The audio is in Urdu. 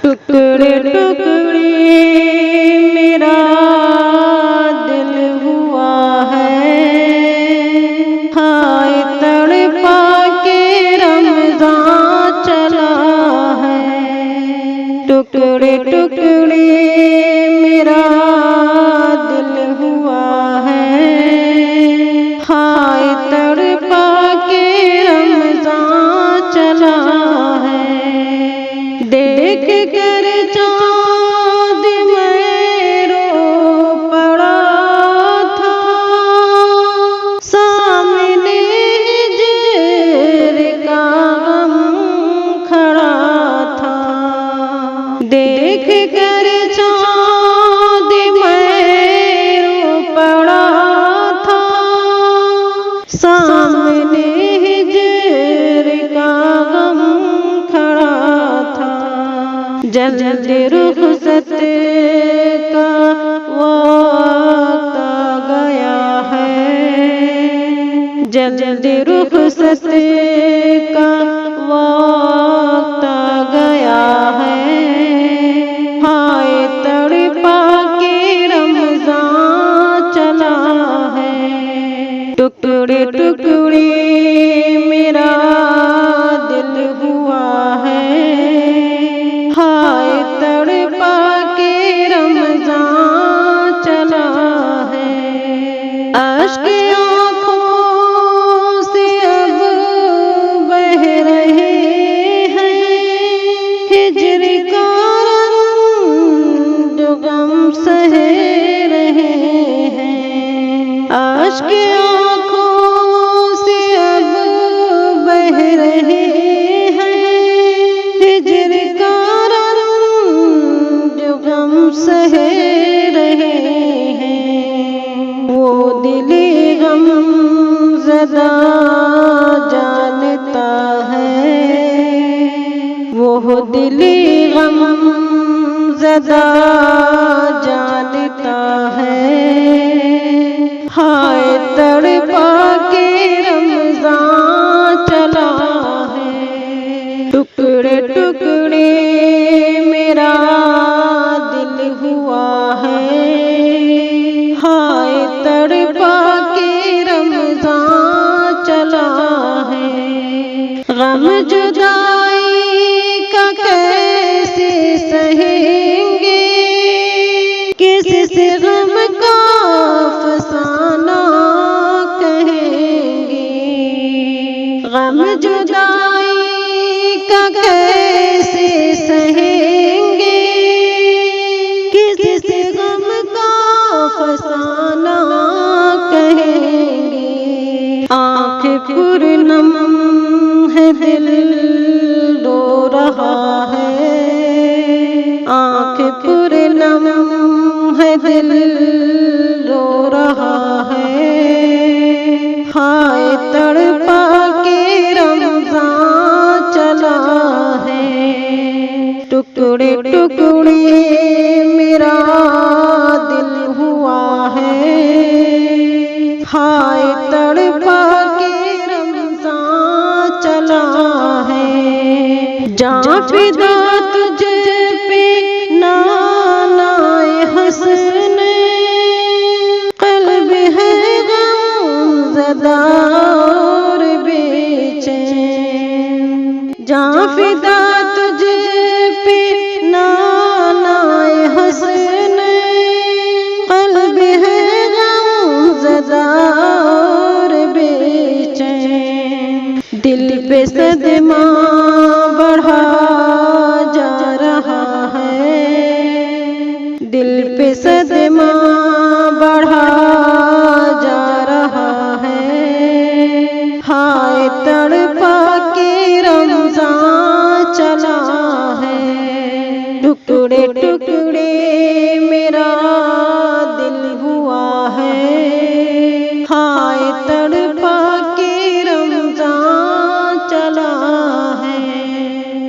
ٹکڑے ٹکڑے میرا دل ہوا ہے، ہائے تڑپا کے رمضان چلا ہے۔ ٹکڑے ٹکڑے میرا دل ہوا ہے، ہائے تڑپا کے رمضان چلا ہے۔ دیکھ کر چاند میں رو پڑا تھا، سامنے ہجر کا غم کھڑا تھا۔ دیکھ کر چاند میں رو پڑا تھا، سامنے ہجر کا غم کھڑا تھا۔ جلد رخصت کا وقت آ گیا ہے، جلد رخصت کا وقت آ گیا ہے، ہائے تڑپا کے رمضان چلا ہے۔ ٹکڑے ٹکڑے میرا دل ہوا ہے، ہائے تڑپا کے رمضان چلا ہے۔ اشک آنکھوں سے اب بہہ رہے ہیں، ہجر کا رنج غم سہ رہے ہیں۔ اشک آنکھوں سے اب بہہ رہے ہیں، ہجر کا رنج غم سہ رہے ہیں۔ وہ دل غم زدہ جانتا ہے، وہ دل غم زدہ جانتا ہے، ہائے تڑپا کے رمضان چلا ہے۔ ٹکڑے ٹکڑے میرا دل ہوا ہے، ہائے تڑپا کے رمضان چلا ہے۔ غم جدائی کا کیسے سہیں گے، کس سے غم کا افسانہ کہیں گے۔ غم جدائی کا کیسے سہیں گے، کس سے غم کا افسانہ کہیں گے۔ آنکھ پرنم ہے دل رو رہا ہے، آنکھ پرنم ہے دل رو رہا ہے، ہائے تڑپا کے رمضان چلا ہے۔ ٹکڑے ٹکڑے میرا دل ہوا ہے، ہائے تڑپا کے رمضان چلا ہے۔ جاں فدا تجھ پہ نانائے حسن، قلب ہے غم زدہ اور بے چین۔ جاں فدا تجھ پہ نانائے حسن، قلب ہے غم زدہ اور بے چین۔ دل پہ صدمہ بڑھا جا رہا ہے، دل پہ صدمہ بڑھا جا رہا ہے، ہائے تڑپا کے رمضان چلا ہے۔ ٹکڑے ٹکڑے میرا